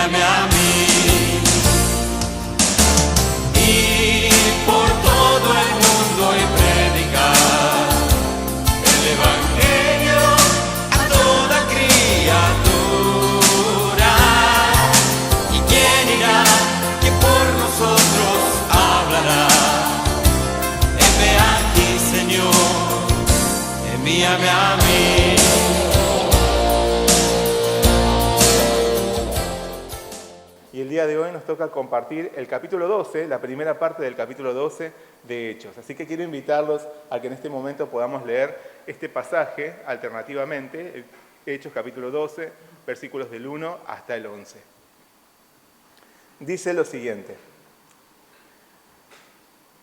envíame a mí. Y por todo el mundo y predicar el Evangelio a toda criatura. ¿Y quién irá? Que por nosotros hablará. Heme aquí, Señor, envíame a mí. Y el día de hoy nos toca compartir el capítulo 12, la primera parte del capítulo 12 de Hechos. Así que quiero invitarlos a que en este momento podamos leer este pasaje alternativamente, Hechos capítulo 12, versículos del 1 hasta el 11. Dice lo siguiente: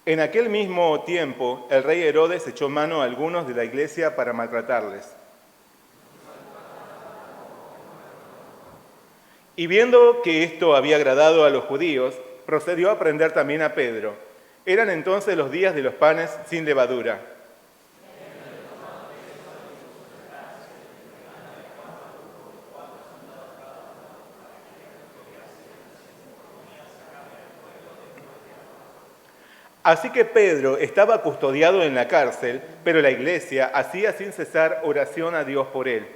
En aquel mismo tiempo, el rey Herodes echó mano a algunos de la iglesia para maltratarles. Y viendo que esto había agradado a los judíos, procedió a prender también a Pedro. Eran entonces los días de los panes sin levadura. Así que Pedro estaba custodiado en la cárcel, pero la iglesia hacía sin cesar oración a Dios por él.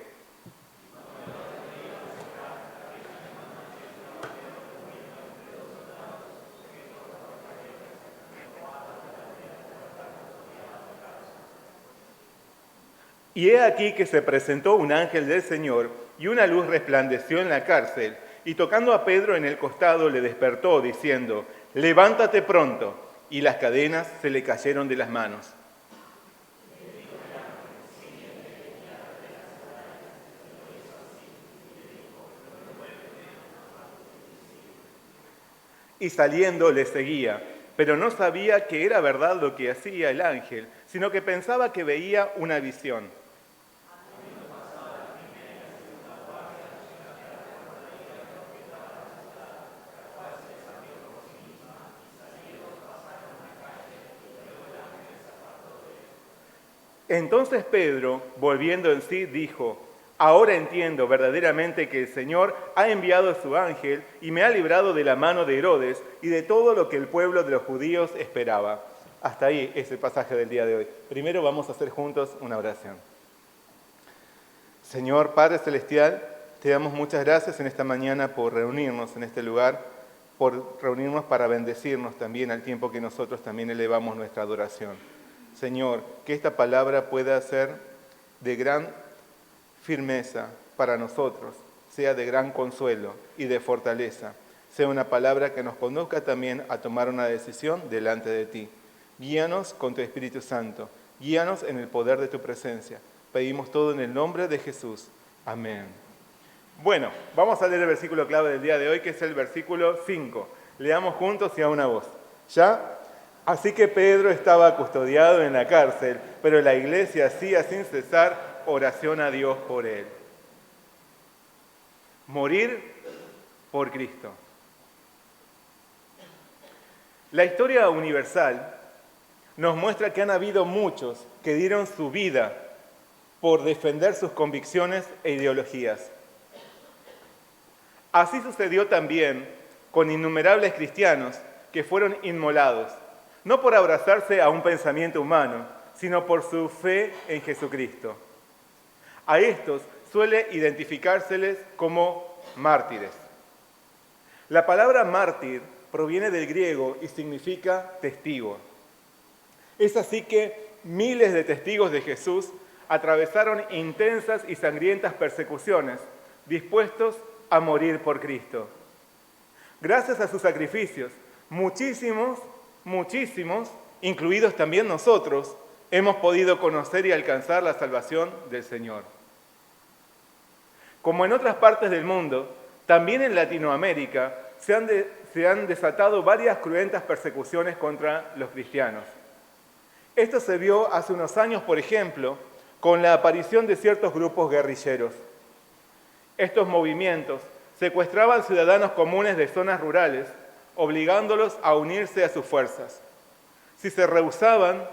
Y he aquí que se presentó un ángel del Señor, y una luz resplandeció en la cárcel, y tocando a Pedro en el costado le despertó, diciendo: «Levántate pronto». Y las cadenas se le cayeron de las manos. Y saliendo le seguía, pero no sabía que era verdad lo que hacía el ángel, sino que pensaba que veía una visión. Entonces Pedro, volviendo en sí, dijo: «Ahora entiendo verdaderamente que el Señor ha enviado a su ángel y me ha librado de la mano de Herodes y de todo lo que el pueblo de los judíos esperaba». Hasta ahí es el pasaje del día de hoy. Primero vamos a hacer juntos una oración. Señor Padre Celestial, te damos muchas gracias en esta mañana por reunirnos en este lugar, por reunirnos para bendecirnos también al tiempo que nosotros también elevamos nuestra adoración. Señor, que esta palabra pueda ser de gran firmeza para nosotros, sea de gran consuelo y de fortaleza, sea una palabra que nos conduzca también a tomar una decisión delante de ti. Guíanos con tu Espíritu Santo, guíanos en el poder de tu presencia. Pedimos todo en el nombre de Jesús. Amén. Bueno, vamos a leer el versículo clave del día de hoy, que es el versículo 5. Leamos juntos y a una voz. ¿Ya? Así que Pedro estaba custodiado en la cárcel, pero la iglesia hacía sin cesar oración a Dios por él. Morir por Cristo. La historia universal nos muestra que han habido muchos que dieron su vida por defender sus convicciones e ideologías. Así sucedió también con innumerables cristianos que fueron inmolados, no por abrazarse a un pensamiento humano, sino por su fe en Jesucristo. A estos suele identificárseles como mártires. La palabra mártir proviene del griego y significa testigo. Es así que miles de testigos de Jesús atravesaron intensas y sangrientas persecuciones, dispuestos a morir por Cristo. Gracias a sus sacrificios, muchísimos, incluidos también nosotros, hemos podido conocer y alcanzar la salvación del Señor. Como en otras partes del mundo, también en Latinoamérica se han desatado varias cruentas persecuciones contra los cristianos. Esto se vio hace unos años, por ejemplo, con la aparición de ciertos grupos guerrilleros. Estos movimientos secuestraban ciudadanos comunes de zonas rurales, obligándolos a unirse a sus fuerzas. Si se rehusaban,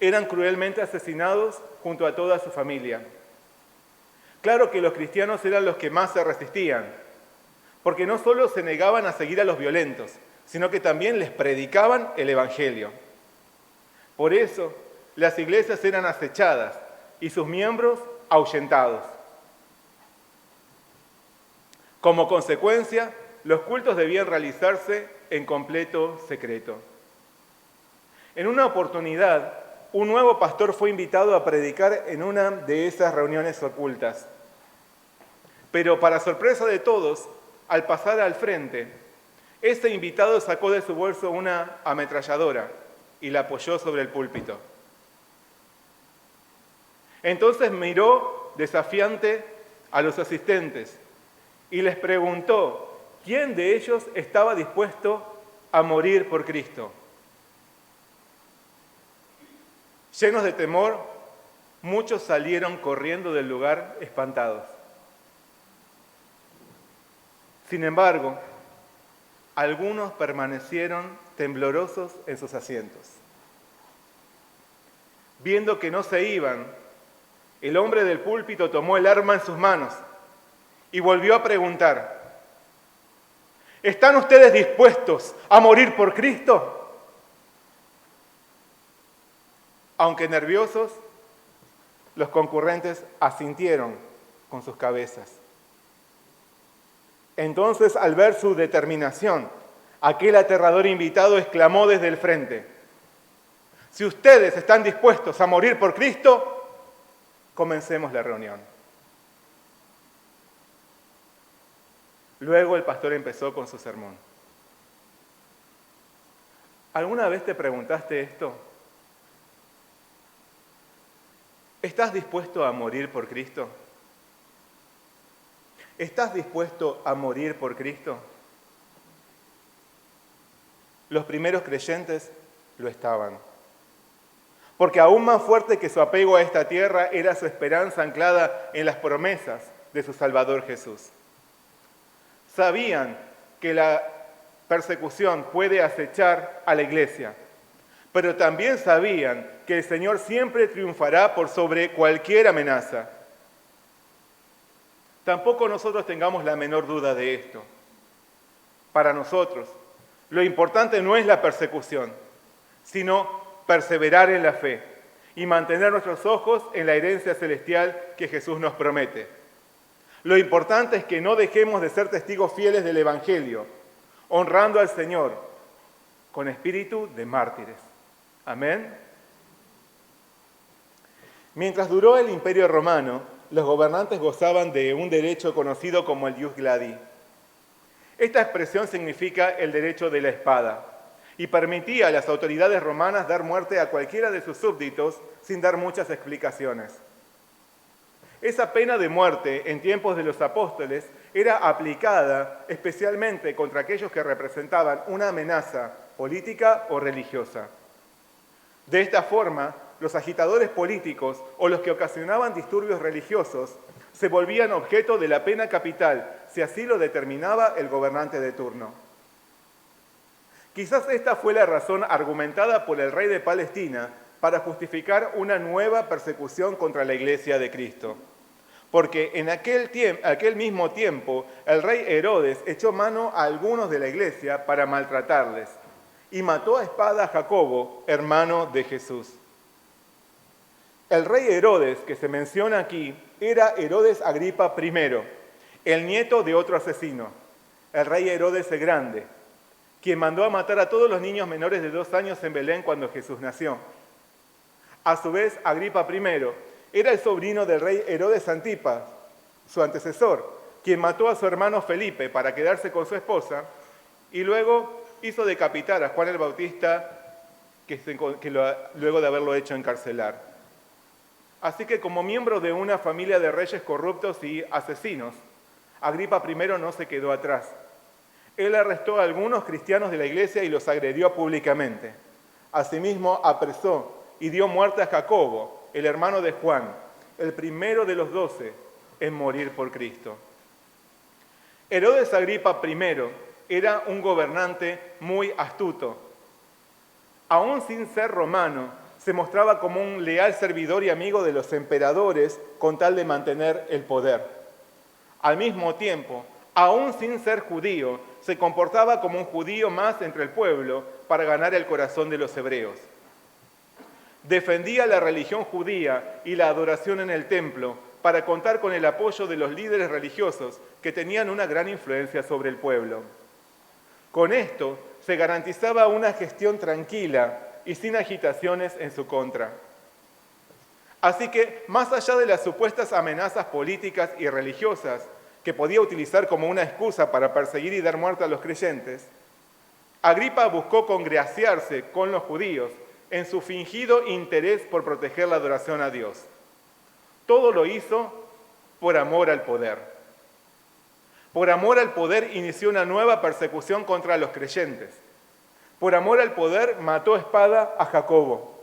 eran cruelmente asesinados junto a toda su familia. Claro que los cristianos eran los que más se resistían, porque no solo se negaban a seguir a los violentos, sino que también les predicaban el Evangelio. Por eso, las iglesias eran acechadas y sus miembros ahuyentados. Como consecuencia, los cultos debían realizarse en completo secreto. En una oportunidad, un nuevo pastor fue invitado a predicar en una de esas reuniones ocultas. Pero para sorpresa de todos, al pasar al frente, este invitado sacó de su bolso una ametralladora y la apoyó sobre el púlpito. Entonces miró desafiante a los asistentes y les preguntó quién de ellos estaba dispuesto a morir por Cristo. Llenos de temor, muchos salieron corriendo del lugar espantados. Sin embargo, algunos permanecieron temblorosos en sus asientos. Viendo que no se iban, el hombre del púlpito tomó el arma en sus manos y volvió a preguntar: ¿están ustedes dispuestos a morir por Cristo? Aunque nerviosos, los concurrentes asintieron con sus cabezas. Entonces, al ver su determinación, aquel aterrador invitado exclamó desde el frente: si ustedes están dispuestos a morir por Cristo, comencemos la reunión. Luego el pastor empezó con su sermón. ¿Alguna vez te preguntaste esto? ¿Estás dispuesto a morir por Cristo? ¿Estás dispuesto a morir por Cristo? Los primeros creyentes lo estaban. Porque aún más fuerte que su apego a esta tierra era su esperanza anclada en las promesas de su Salvador Jesús. Sabían que la persecución puede acechar a la iglesia, pero también sabían que el Señor siempre triunfará por sobre cualquier amenaza. Tampoco nosotros tengamos la menor duda de esto. Para nosotros, lo importante no es la persecución, sino perseverar en la fe y mantener nuestros ojos en la herencia celestial que Jesús nos promete. Lo importante es que no dejemos de ser testigos fieles del Evangelio, honrando al Señor con espíritu de mártires. Amén. Mientras duró el Imperio Romano, los gobernantes gozaban de un derecho conocido como el ius gladi. Esta expresión significa el derecho de la espada y permitía a las autoridades romanas dar muerte a cualquiera de sus súbditos sin dar muchas explicaciones. Esa pena de muerte en tiempos de los apóstoles era aplicada especialmente contra aquellos que representaban una amenaza política o religiosa. De esta forma, los agitadores políticos o los que ocasionaban disturbios religiosos se volvían objeto de la pena capital si así lo determinaba el gobernante de turno. Quizás esta fue la razón argumentada por el rey de Palestina para justificar una nueva persecución contra la Iglesia de Cristo. Porque en aquel mismo tiempo el rey Herodes echó mano a algunos de la Iglesia para maltratarles y mató a espada a Jacobo, hermano de Jesús. El rey Herodes, que se menciona aquí, era Herodes Agripa I, el nieto de otro asesino, el rey Herodes el Grande, quien mandó a matar a todos los niños menores de 2 años en Belén cuando Jesús nació. A su vez, Agripa I era el sobrino del rey Herodes Antipas, su antecesor, quien mató a su hermano Felipe para quedarse con su esposa y luego hizo decapitar a Juan el Bautista luego de haberlo hecho encarcelar. Así que como miembro de una familia de reyes corruptos y asesinos, Agripa I no se quedó atrás. Él arrestó a algunos cristianos de la iglesia y los agredió públicamente. Asimismo, apresó y dio muerte a Jacobo, el hermano de Juan, el primero de los 12 en morir por Cristo. Herodes Agripa I era un gobernante muy astuto. Aún sin ser romano, se mostraba como un leal servidor y amigo de los emperadores con tal de mantener el poder. Al mismo tiempo, aún sin ser judío, se comportaba como un judío más entre el pueblo para ganar el corazón de los hebreos. Defendía la religión judía y la adoración en el templo para contar con el apoyo de los líderes religiosos que tenían una gran influencia sobre el pueblo. Con esto se garantizaba una gestión tranquila y sin agitaciones en su contra. Así que, más allá de las supuestas amenazas políticas y religiosas que podía utilizar como una excusa para perseguir y dar muerte a los creyentes, Agripa buscó congraciarse con los judíos en su fingido interés por proteger la adoración a Dios. Todo lo hizo por amor al poder. Por amor al poder inició una nueva persecución contra los creyentes. Por amor al poder mató a espada a Jacobo.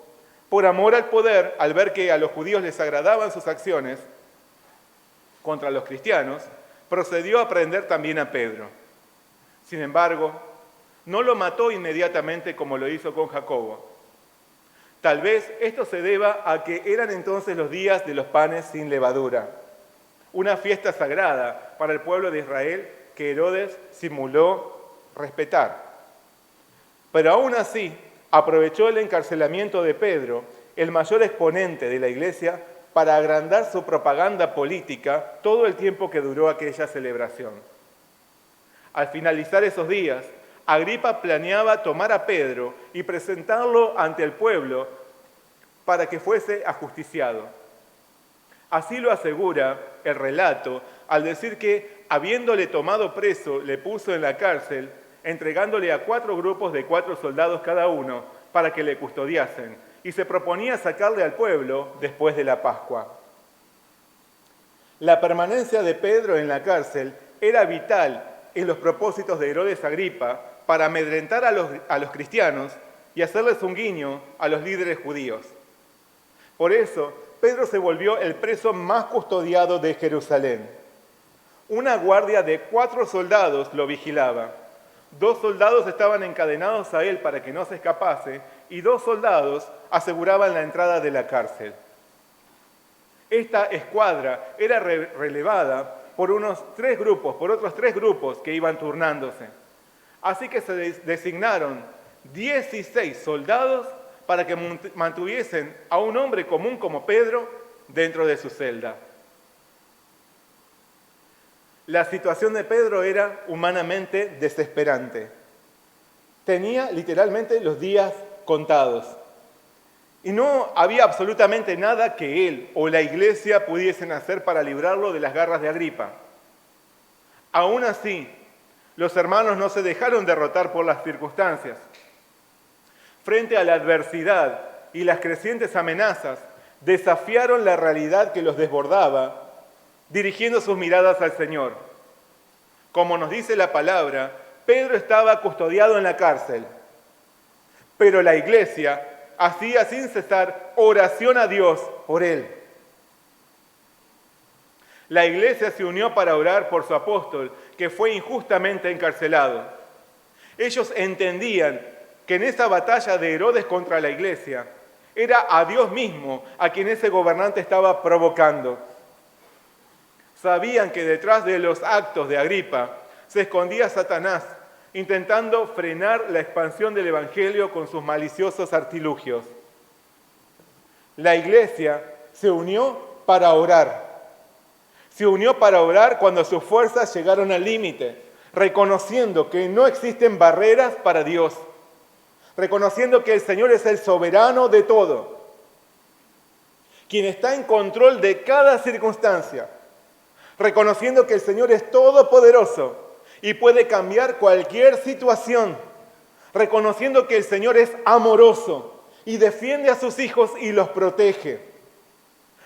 Por amor al poder, al ver que a los judíos les agradaban sus acciones contra los cristianos, procedió a prender también a Pedro. Sin embargo, no lo mató inmediatamente como lo hizo con Jacobo. Tal vez esto se deba a que eran entonces los días de los panes sin levadura, una fiesta sagrada para el pueblo de Israel que Herodes simuló respetar. Pero aún así, aprovechó el encarcelamiento de Pedro, el mayor exponente de la iglesia, para agrandar su propaganda política todo el tiempo que duró aquella celebración. Al finalizar esos días, Agripa planeaba tomar a Pedro y presentarlo ante el pueblo para que fuese ajusticiado. Así lo asegura el relato al decir que, habiéndole tomado preso, le puso en la cárcel, entregándole a 4 grupos de 4 soldados cada uno para que le custodiasen, y se proponía sacarle al pueblo después de la Pascua. La permanencia de Pedro en la cárcel era vital en los propósitos de Herodes Agripa para amedrentar a los cristianos y hacerles un guiño a los líderes judíos. Por eso, Pedro se volvió el preso más custodiado de Jerusalén. Una guardia de 4 soldados lo vigilaba. 2 soldados estaban encadenados a él para que no se escapase y 2 soldados aseguraban la entrada de la cárcel. Esta escuadra era relevada por otros 3 grupos que iban turnándose. Así que se designaron 16 soldados para que mantuviesen a un hombre común como Pedro dentro de su celda. La situación de Pedro era humanamente desesperante. Tenía literalmente los días contados. Y no había absolutamente nada que él o la iglesia pudiesen hacer para librarlo de las garras de Agripa. Aún así, los hermanos no se dejaron derrotar por las circunstancias. Frente a la adversidad y las crecientes amenazas, desafiaron la realidad que los desbordaba, dirigiendo sus miradas al Señor. Como nos dice la palabra, Pedro estaba custodiado en la cárcel, pero la iglesia hacía sin cesar oración a Dios por él. La iglesia se unió para orar por su apóstol, que fue injustamente encarcelado. Ellos entendían que en esa batalla de Herodes contra la iglesia, era a Dios mismo a quien ese gobernante estaba provocando. Sabían que detrás de los actos de Agripa se escondía Satanás, intentando frenar la expansión del evangelio con sus maliciosos artilugios. La iglesia se unió para orar. Se unió para orar cuando sus fuerzas llegaron al límite, reconociendo que no existen barreras para Dios, reconociendo que el Señor es el soberano de todo, quien está en control de cada circunstancia, reconociendo que el Señor es todopoderoso y puede cambiar cualquier situación, reconociendo que el Señor es amoroso y defiende a sus hijos y los protege.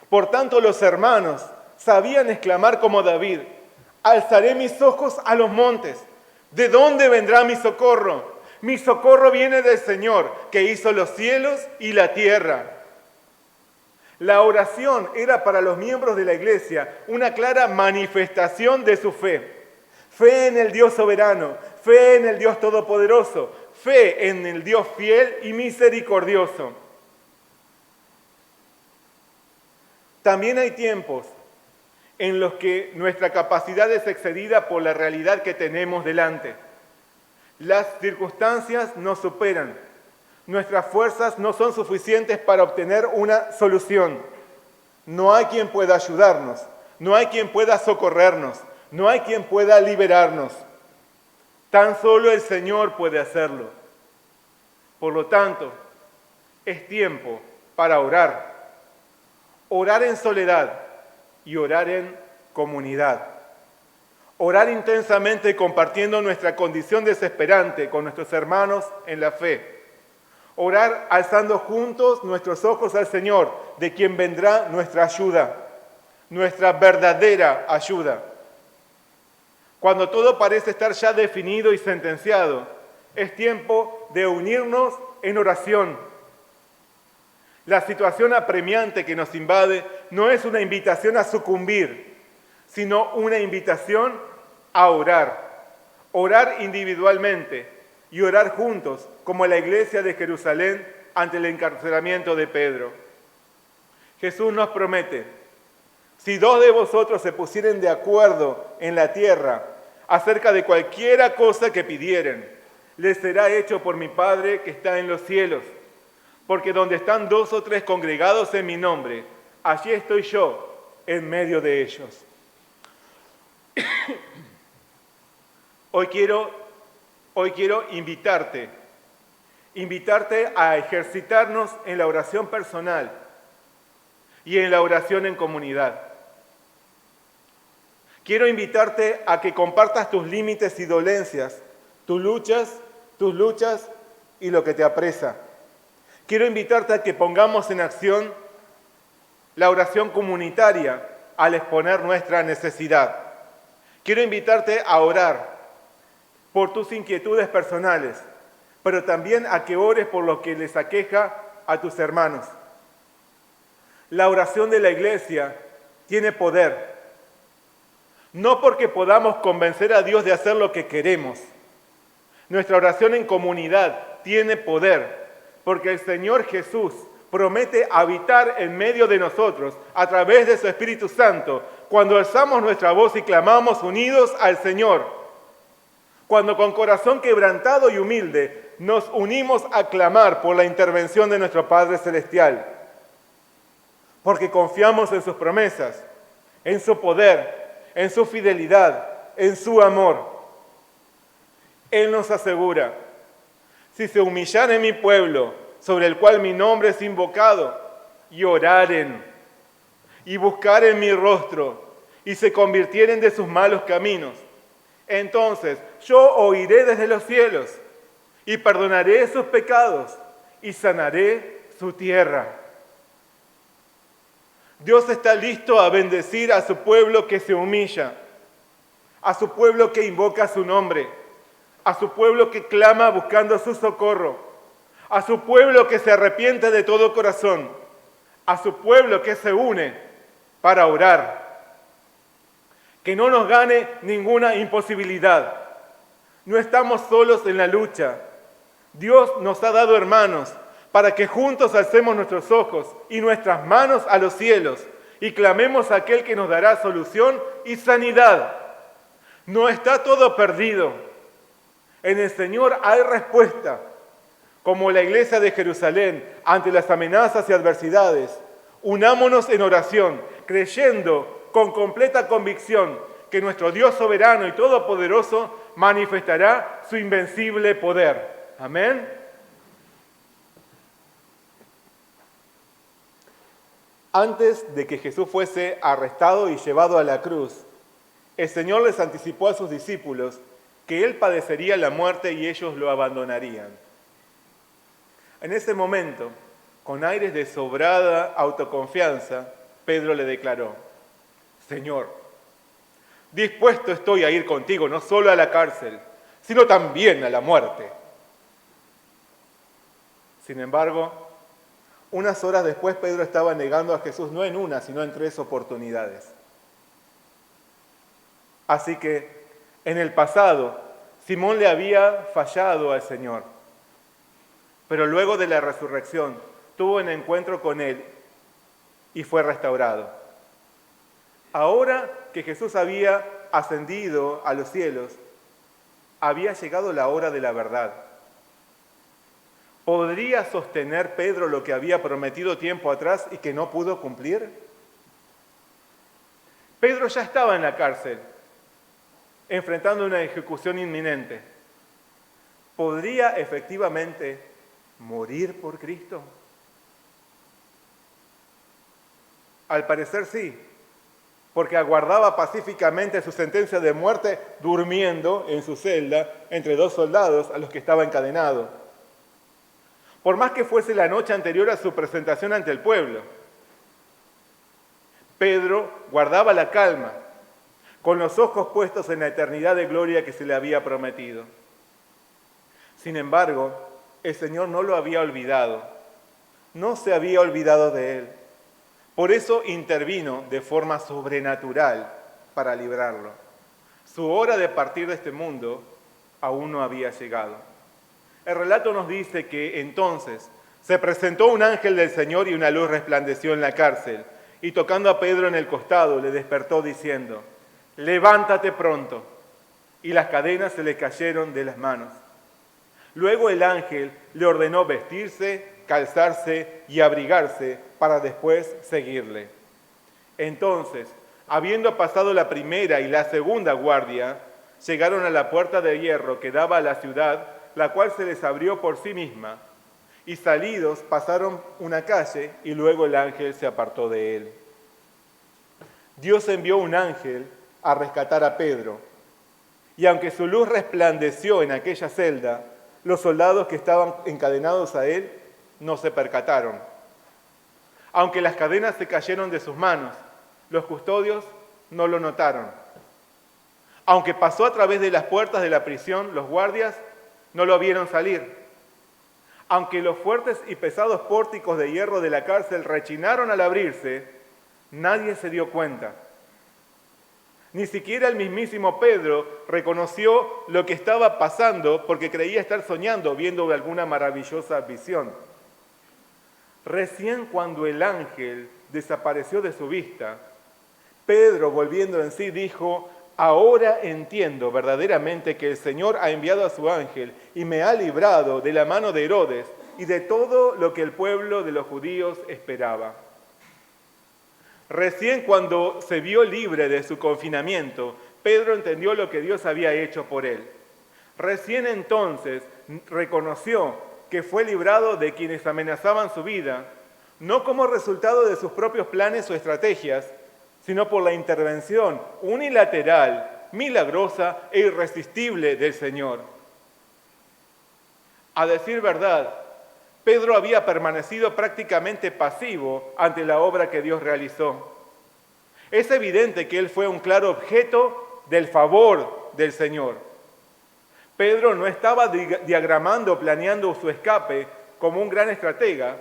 Por tanto, los hermanos sabían exclamar como David: alzaré mis ojos a los montes. ¿De dónde vendrá mi socorro? Mi socorro viene del Señor, que hizo los cielos y la tierra. La oración era para los miembros de la iglesia una clara manifestación de su fe. Fe en el Dios soberano, fe en el Dios todopoderoso, fe en el Dios fiel y en los que nuestra capacidad es excedida por la realidad que tenemos delante. Las circunstancias nos superan. Nuestras fuerzas no son suficientes para obtener una solución. No hay quien pueda ayudarnos, no hay quien pueda socorrernos, no hay quien pueda liberarnos. Tan solo el Señor puede hacerlo. Por lo tanto, es tiempo para orar. Orar en soledad y orar en comunidad. Orar intensamente compartiendo nuestra condición desesperante con nuestros hermanos en la fe. Orar alzando juntos nuestros ojos al Señor, de quien vendrá nuestra ayuda, nuestra verdadera ayuda. Cuando todo parece estar ya definido y sentenciado, es tiempo de unirnos en oración. La situación apremiante que nos invade no es una invitación a sucumbir, sino una invitación a orar. Orar individualmente y orar juntos, como la iglesia de Jerusalén ante el encarcelamiento de Pedro. Jesús nos promete: si 2 de vosotros se pusieren de acuerdo en la tierra acerca de cualquiera cosa que pidieren, les será hecho por mi Padre que está en los cielos. Porque donde están 2 o 3 congregados en mi nombre, allí estoy yo en medio de ellos. Hoy quiero invitarte a ejercitarnos en la oración personal y en la oración en comunidad. Quiero invitarte a que compartas tus límites y dolencias, tus luchas y lo que te apresa. Quiero invitarte a que pongamos en acción la oración comunitaria al exponer nuestra necesidad. Quiero invitarte a orar por tus inquietudes personales, pero también a que ores por lo que les aqueja a tus hermanos. La oración de la iglesia tiene poder, no porque podamos convencer a Dios de hacer lo que queremos. Nuestra oración en comunidad tiene poder, porque el Señor Jesús promete habitar en medio de nosotros a través de su Espíritu Santo cuando alzamos nuestra voz y clamamos unidos al Señor. Cuando con corazón quebrantado y humilde nos unimos a clamar por la intervención de nuestro Padre Celestial. Porque confiamos en sus promesas, en su poder, en su fidelidad, en su amor. Él nos asegura: si se humillaren en mi pueblo, sobre el cual mi nombre es invocado, y oraren, y buscaren mi rostro, y se convirtieren de sus malos caminos, entonces yo oiré desde los cielos, y perdonaré sus pecados, y sanaré su tierra. Dios está listo a bendecir a su pueblo que se humilla, a su pueblo que invoca su nombre, a su pueblo que clama buscando su socorro, a su pueblo que se arrepiente de todo corazón, a su pueblo que se une para orar. Que no nos gane ninguna imposibilidad. No estamos solos en la lucha. Dios nos ha dado hermanos para que juntos alcemos nuestros ojos y nuestras manos a los cielos y clamemos a aquel que nos dará solución y sanidad. No está todo perdido. En el Señor hay respuesta. Como la iglesia de Jerusalén ante las amenazas y adversidades, unámonos en oración, creyendo con completa convicción que nuestro Dios soberano y todopoderoso manifestará su invencible poder. Amén. Antes de que Jesús fuese arrestado y llevado a la cruz, el Señor les anticipó a sus discípulos que Él padecería la muerte y ellos lo abandonarían. En ese momento, con aires de sobrada autoconfianza, Pedro le declaró: Señor, dispuesto estoy a ir contigo no solo a la cárcel, sino también a la muerte. Sin embargo, unas horas después Pedro estaba negando a Jesús no en una, sino en 3 oportunidades. Así que, en el pasado, Simón le había fallado al Señor, pero luego de la resurrección tuvo un encuentro con Él y fue restaurado. Ahora que Jesús había ascendido a los cielos, había llegado la hora de la verdad. ¿Podría sostener Pedro lo que había prometido tiempo atrás y que no pudo cumplir? Pedro ya estaba en la cárcel, enfrentando una ejecución inminente. ¿Podría efectivamente morir por Cristo? Al parecer sí, porque aguardaba pacíficamente su sentencia de muerte durmiendo en su celda entre dos soldados a los que estaba encadenado. Por más que fuese la noche anterior a su presentación ante el pueblo, Pedro guardaba la calma, con los ojos puestos en la eternidad de gloria que se le había prometido. Sin embargo, el Señor no lo había olvidado, no se había olvidado de él. Por eso intervino de forma sobrenatural para librarlo. Su hora de partir de este mundo aún no había llegado. El relato nos dice que entonces se presentó un ángel del Señor y una luz resplandeció en la cárcel, y tocando a Pedro en el costado le despertó diciendo: «Levántate pronto». Y las cadenas se le cayeron de las manos. Luego el ángel le ordenó vestirse, calzarse y abrigarse para después seguirle. Entonces, habiendo pasado la primera y la segunda guardia, llegaron a la puerta de hierro que daba a la ciudad, la cual se les abrió por sí misma, y salidos pasaron una calle y luego el ángel se apartó de él. Dios envió un ángel a rescatar a Pedro, y aunque su luz resplandeció en aquella celda, los soldados que estaban encadenados a él no se percataron. Aunque las cadenas se cayeron de sus manos, los custodios no lo notaron. Aunque pasó a través de las puertas de la prisión, los guardias no lo vieron salir. Aunque los fuertes y pesados pórticos de hierro de la cárcel rechinaron al abrirse, nadie se dio cuenta. Ni siquiera el mismísimo Pedro reconoció lo que estaba pasando porque creía estar soñando, viendo alguna maravillosa visión. Recién cuando el ángel desapareció de su vista, Pedro, volviendo en sí, dijo: «Ahora entiendo verdaderamente que el Señor ha enviado a su ángel y me ha librado de la mano de Herodes y de todo lo que el pueblo de los judíos esperaba». Recién cuando se vio libre de su confinamiento, Pedro entendió lo que Dios había hecho por él. Recién entonces reconoció que fue librado de quienes amenazaban su vida, no como resultado de sus propios planes o estrategias, sino por la intervención unilateral, milagrosa e irresistible del Señor. A decir verdad, Pedro había permanecido prácticamente pasivo ante la obra que Dios realizó. Es evidente que él fue un claro objeto del favor del Señor. Pedro no estaba diagramando, planeando su escape como un gran estratega,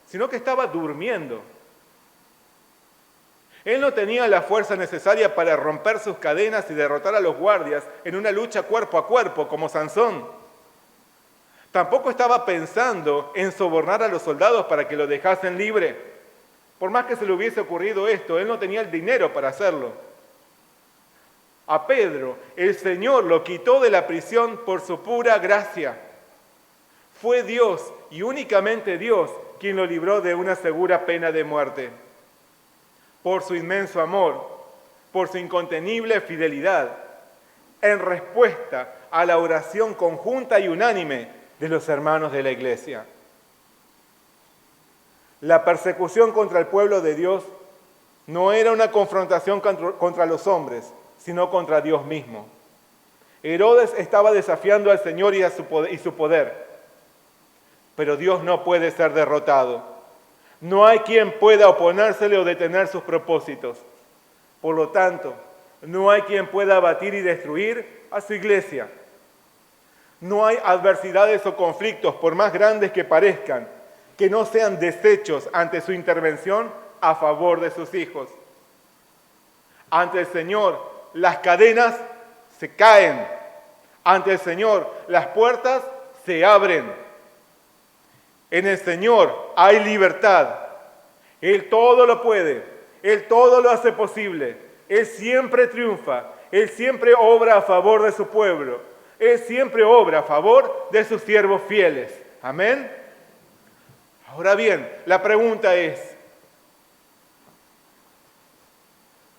sino que estaba durmiendo. Él no tenía la fuerza necesaria para romper sus cadenas y derrotar a los guardias en una lucha cuerpo a cuerpo como Sansón. Tampoco estaba pensando en sobornar a los soldados para que lo dejasen libre. Por más que se le hubiese ocurrido esto, él no tenía el dinero para hacerlo. A Pedro, el Señor lo quitó de la prisión por su pura gracia. Fue Dios y únicamente Dios quien lo libró de una segura pena de muerte. Por su inmenso amor, por su incontenible fidelidad, en respuesta a la oración conjunta y unánime de los hermanos de la iglesia. La persecución contra el pueblo de Dios no era una confrontación contra los hombres, sino contra Dios mismo. Herodes estaba desafiando al Señor y su poder, pero Dios no puede ser derrotado. No hay quien pueda oponérsele o detener sus propósitos. Por lo tanto, no hay quien pueda abatir y destruir a su iglesia. No hay adversidades o conflictos, por más grandes que parezcan, que no sean deshechos ante su intervención a favor de sus hijos. Ante el Señor, las cadenas se caen. Ante el Señor, las puertas se abren. En el Señor hay libertad. Él todo lo puede. Él todo lo hace posible. Él siempre triunfa, Él siempre obra a favor de su pueblo, Él siempre obra a favor de sus siervos fieles. Amén. Ahora bien, la pregunta es,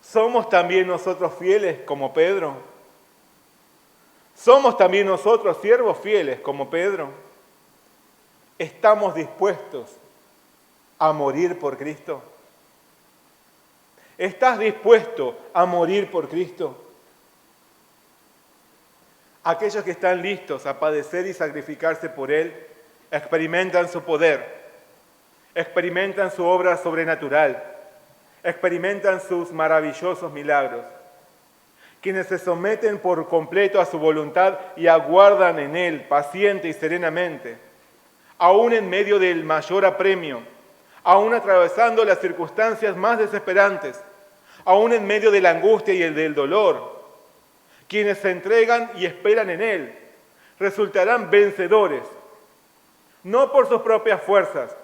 ¿somos también nosotros fieles como Pedro? ¿Somos también nosotros siervos fieles como Pedro? ¿Estamos dispuestos a morir por Cristo? ¿Estás dispuesto a morir por Cristo? Aquellos que están listos a padecer y sacrificarse por Él, experimentan su poder, experimentan su obra sobrenatural, experimentan sus maravillosos milagros. Quienes se someten por completo a su voluntad y aguardan en Él paciente y serenamente, aún en medio del mayor apremio, aún atravesando las circunstancias más desesperantes, aún en medio de la angustia y del dolor, quienes se entregan y esperan en Él, resultarán vencedores, no por sus propias fuerzas,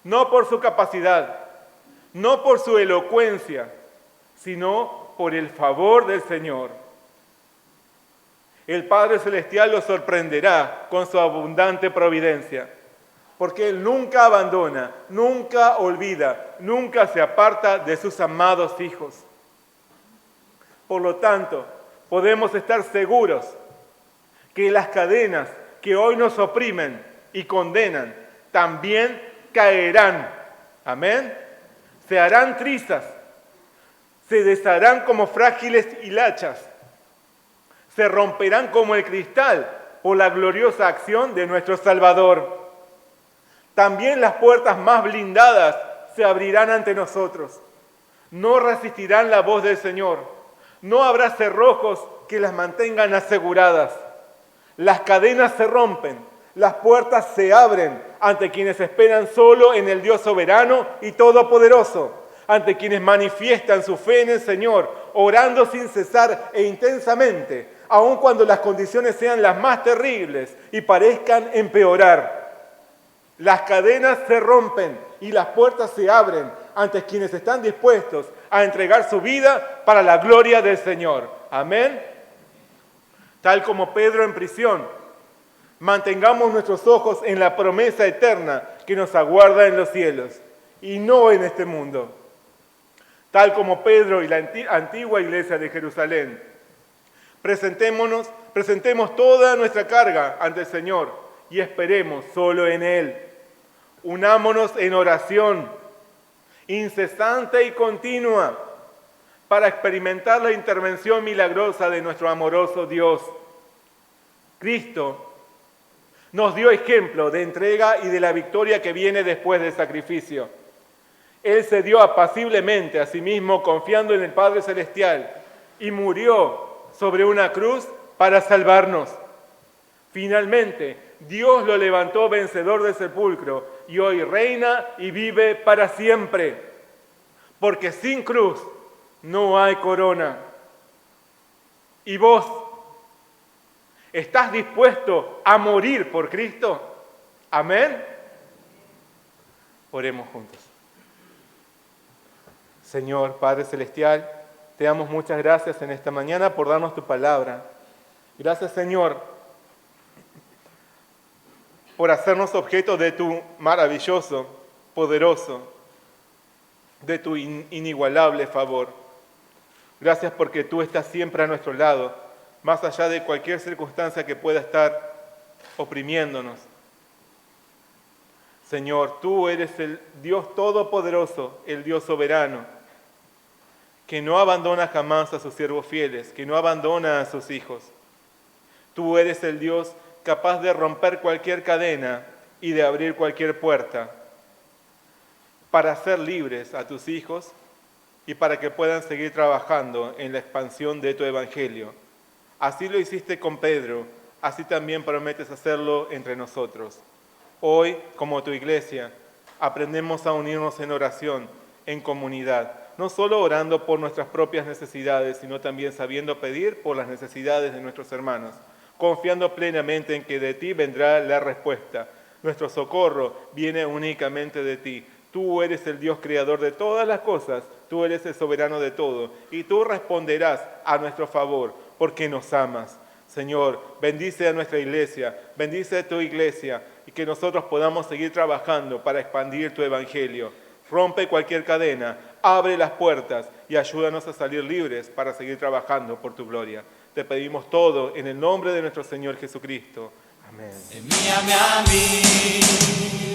no por su capacidad, no por su elocuencia, sino por el favor del Señor. El Padre Celestial los sorprenderá con su abundante providencia, porque Él nunca abandona, nunca olvida, nunca se aparta de sus amados hijos. Por lo tanto, podemos estar seguros que las cadenas que hoy nos oprimen y condenan también caerán. Amén. Se harán trizas, se desharán como frágiles hilachas, se romperán como el cristal por la gloriosa acción de nuestro Salvador. También las puertas más blindadas se abrirán ante nosotros. No resistirán la voz del Señor. No habrá cerrojos que las mantengan aseguradas. Las cadenas se rompen, las puertas se abren ante quienes esperan solo en el Dios soberano y todopoderoso, ante quienes manifiestan su fe en el Señor, orando sin cesar e intensamente, aun cuando las condiciones sean las más terribles y parezcan empeorar. Las cadenas se rompen y las puertas se abren ante quienes están dispuestos a entregar su vida para la gloria del Señor. Amén. Tal como Pedro en prisión, mantengamos nuestros ojos en la promesa eterna que nos aguarda en los cielos y no en este mundo. Tal como Pedro y la antigua iglesia de Jerusalén, presentemos toda nuestra carga ante el Señor y esperemos solo en Él. Unámonos en oración incesante y continua para experimentar la intervención milagrosa de nuestro amoroso Dios. Cristo nos dio ejemplo de entrega y de la victoria que viene después del sacrificio. Él se dio apaciblemente a sí mismo confiando en el Padre Celestial y murió sobre una cruz para salvarnos. Finalmente, Dios lo levantó vencedor del sepulcro y hoy reina y vive para siempre. Porque sin cruz no hay corona. ¿Y vos? ¿Estás dispuesto a morir por Cristo? Amén. Oremos juntos. Señor, Padre Celestial, te damos muchas gracias en esta mañana por darnos tu palabra. Gracias, Señor, por hacernos objeto de tu maravilloso, poderoso, de tu inigualable favor. Gracias porque tú estás siempre a nuestro lado, más allá de cualquier circunstancia que pueda estar oprimiéndonos. Señor, tú eres el Dios todopoderoso, el Dios soberano, que no abandona jamás a sus siervos fieles, que no abandona a sus hijos. Tú eres el Dios capaz de romper cualquier cadena y de abrir cualquier puerta para hacer libres a tus hijos y para que puedan seguir trabajando en la expansión de tu evangelio. Así lo hiciste con Pedro, así también prometes hacerlo entre nosotros. Hoy, como tu iglesia, aprendemos a unirnos en oración, en comunidad, no solo orando por nuestras propias necesidades, sino también sabiendo pedir por las necesidades de nuestros hermanos, confiando plenamente en que de ti vendrá la respuesta. Nuestro socorro viene únicamente de ti. Tú eres el Dios creador de todas las cosas, tú eres el soberano de todo, y tú responderás a nuestro favor, porque nos amas. Señor, bendice a nuestra iglesia, bendice a tu iglesia, y que nosotros podamos seguir trabajando para expandir tu evangelio. Rompe cualquier cadena, abre las puertas y ayúdanos a salir libres para seguir trabajando por tu gloria. Te pedimos todo en el nombre de nuestro Señor Jesucristo. Amén. Envíame a mí.